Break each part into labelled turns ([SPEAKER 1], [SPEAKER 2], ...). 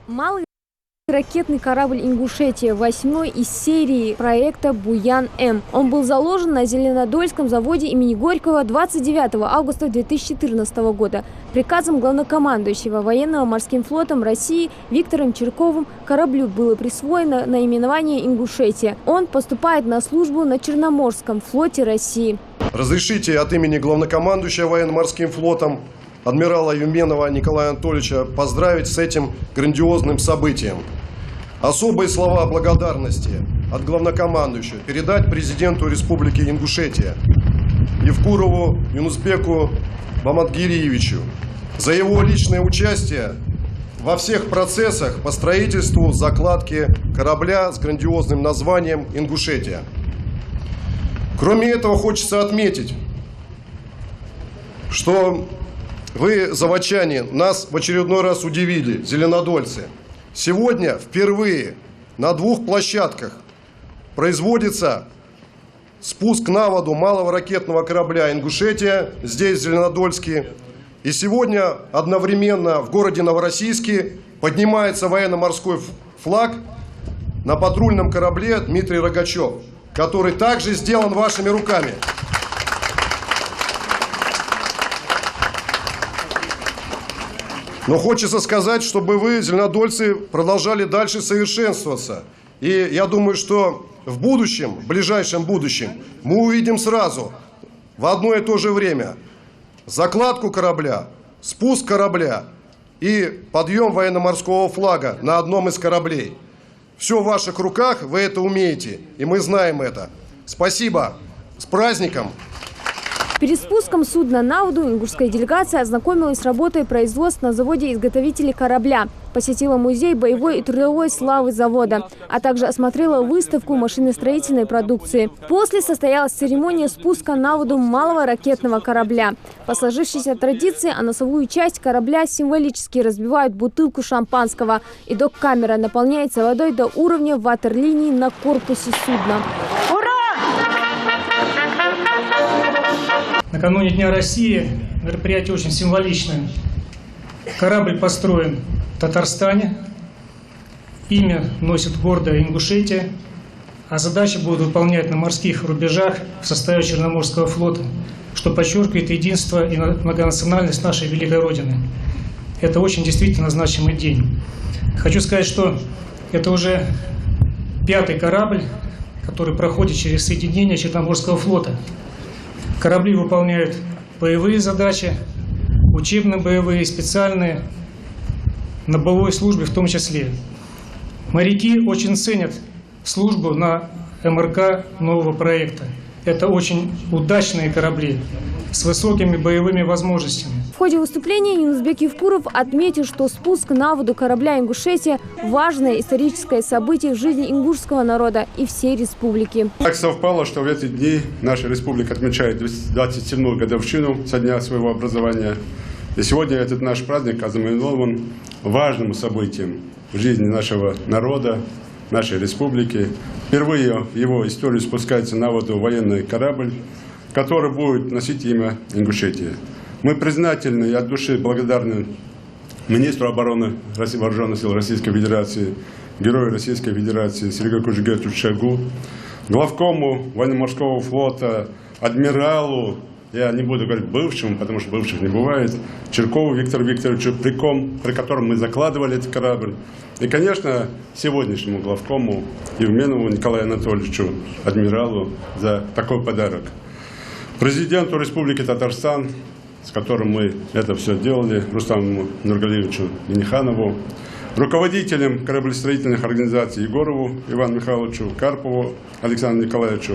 [SPEAKER 1] Малый ракетный корабль «Ингушетия», 8-й из серии проекта «Буян-М». Он был заложен на Зеленодольском заводе имени Горького 29 августа 2014 года. Приказом главнокомандующего военно-морским флотом России Виктором Чирковым кораблю было присвоено наименование «Ингушетия». Он поступает на службу на Черноморском флоте России.
[SPEAKER 2] Разрешите от имени главнокомандующего военно-морским флотом адмирала Юменова Николая Анатольевича поздравить с этим грандиозным событием. Особые слова благодарности от главнокомандующего передать президенту Республики Ингушетия Евкурову Юнусбеку Баматгириевичу за его личное участие во всех процессах по строительству закладки корабля с грандиозным названием «Ингушетия». Кроме этого, хочется отметить, что вы, заводчане, нас в очередной раз удивили, зеленодольцы. Сегодня впервые на 2 площадках производится спуск на воду малого ракетного корабля «Ингушетия», здесь, в Зеленодольске. И сегодня одновременно в городе Новороссийске поднимается военно-морской флаг на патрульном корабле «Дмитрий Рогачев», который также сделан вашими руками. Но хочется сказать, чтобы вы, зеленодольцы, продолжали дальше совершенствоваться. И я думаю, что в будущем, в ближайшем будущем, мы увидим сразу, в одно и то же время, закладку корабля, спуск корабля и подъем военно-морского флага на одном из кораблей. Все в ваших руках, вы это умеете, и мы знаем это. Спасибо. С праздником!
[SPEAKER 1] Перед спуском судна на воду ингушская делегация ознакомилась с работой производства на заводе-изготовителе корабля, посетила музей боевой и трудовой славы завода, а также осмотрела выставку машиностроительной продукции. После состоялась церемония спуска на воду малого ракетного корабля. По сложившейся традиции, о носовую часть корабля символически разбивают бутылку шампанского, и док-камера наполняется водой до уровня ватерлинии на корпусе судна.
[SPEAKER 3] Накануне Дня России мероприятие очень символичное. Корабль построен в Татарстане, имя носит гордая Ингушетия, а задачи будут выполнять на морских рубежах в составе Черноморского флота, что подчеркивает единство и многонациональность нашей великой Родины. Это очень действительно значимый день. Хочу сказать, что это уже 5-й корабль, который проходит через соединение Черноморского флота. Корабли выполняют боевые задачи, учебно-боевые, специальные, на боевой службе в том числе. Моряки очень ценят службу на МРК нового проекта. Это очень удачные корабли с высокими боевыми возможностями.
[SPEAKER 1] В ходе выступления Юнусбек Евкуров отметил, что спуск на воду корабля «Ингушетия» – важное историческое событие в жизни ингушского народа и всей республики.
[SPEAKER 4] Так совпало, что в эти дни наша республика отмечает 27-ю годовщину со дня своего образования. И сегодня этот наш праздник ознаменован важным событием в жизни нашего народа, нашей республики. Впервые в его историю спускается на воду военный корабль, который будет носить имя «Ингушетия». Мы признательны и от души благодарны министру обороны Вооруженных сил Российской Федерации, герою Российской Федерации Сергею Кужугетовичу Шойгу, главкому военно-морского флота, адмиралу, я не буду говорить бывшему, потому что бывших не бывает, Чиркову Виктору Викторовичу, при котором мы закладывали этот корабль, и, конечно, сегодняшнему главкому Евменову Николаю Анатольевичу, адмиралу, за такой подарок. Президенту Республики Татарстан, с которым мы это все делали, Рустаму Нургалиевичу Миниханову, руководителям кораблестроительных организаций Егорову Ивану Михайловичу, Карпову Александру Николаевичу,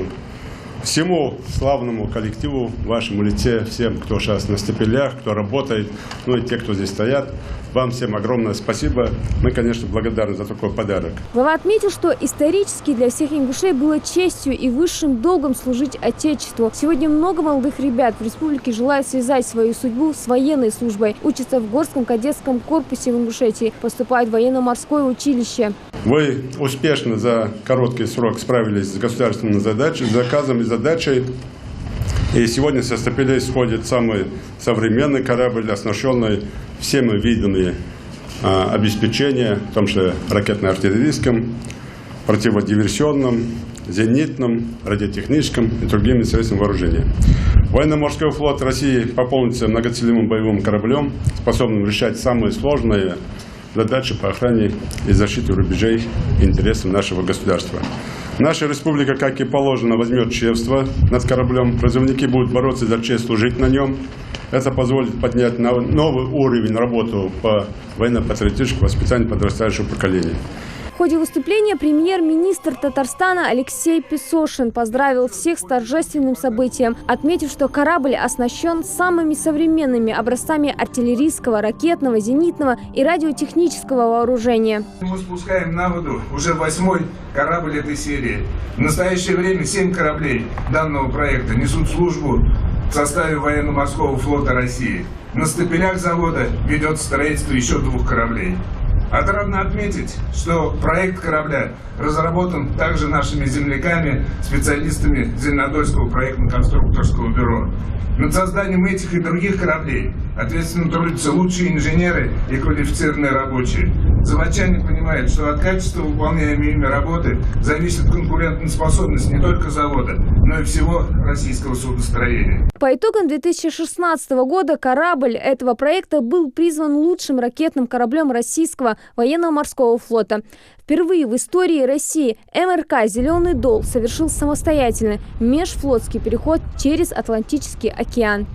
[SPEAKER 4] всему славному коллективу в вашем лице, всем, кто сейчас на стапелях, кто работает, ну и те, кто здесь стоят. Вам всем огромное спасибо. Мы, конечно, благодарны за такой подарок.
[SPEAKER 1] Глава отметил, что исторически для всех ингушей было честью и высшим долгом служить Отечеству. Сегодня много молодых ребят в республике желают связать свою судьбу с военной службой. Учатся в Горском кадетском корпусе в Ингушетии, поступают в военно-морское училище.
[SPEAKER 4] Вы успешно за короткий срок справились с государственной задачей, с заказом и задачей. И сегодня со стапелей сходит самый современный корабль, оснащенный всеми видами обеспечения, в том числе ракетно-артиллерийском, противодиверсионном, зенитном, радиотехническом и другими средствами вооружения. Военно-морской флот России пополнится многоцелевым боевым кораблем, способным решать самые сложные задачи по охране и защите рубежей и интересов нашего государства. Наша республика, как и положено, возьмет шефство над кораблем. Призывники будут бороться за честь служить на нем. Это позволит поднять на новый уровень работу по военно-патриотическому воспитанию подрастающего поколения.
[SPEAKER 1] В ходе выступления премьер-министр Татарстана Алексей Песошин поздравил всех с торжественным событием, отметив, что корабль оснащен самыми современными образцами артиллерийского, ракетного, зенитного и радиотехнического вооружения.
[SPEAKER 5] Мы спускаем на воду уже 8-й корабль этой серии. В настоящее время 7 кораблей данного проекта несут службу в составе военно-морского флота России. На стапелях завода ведется строительство еще 2 кораблей. Отрадно отметить, что проект корабля разработан также нашими земляками, специалистами Зеленодольского проектно-конструкторского бюро. Над созданием этих и других кораблей ответственно трудятся лучшие инженеры и квалифицированные рабочие. Заводчане понимают, что от качества выполняемой ими работы зависит конкурентоспособность не только завода, но и всего российского судостроения.
[SPEAKER 1] По итогам 2016 года корабль этого проекта был призван лучшим ракетным кораблем российского военно-морского флота. Впервые в истории России МРК «Зеленый Дол» совершил самостоятельный межфлотский переход через Атлантический океан.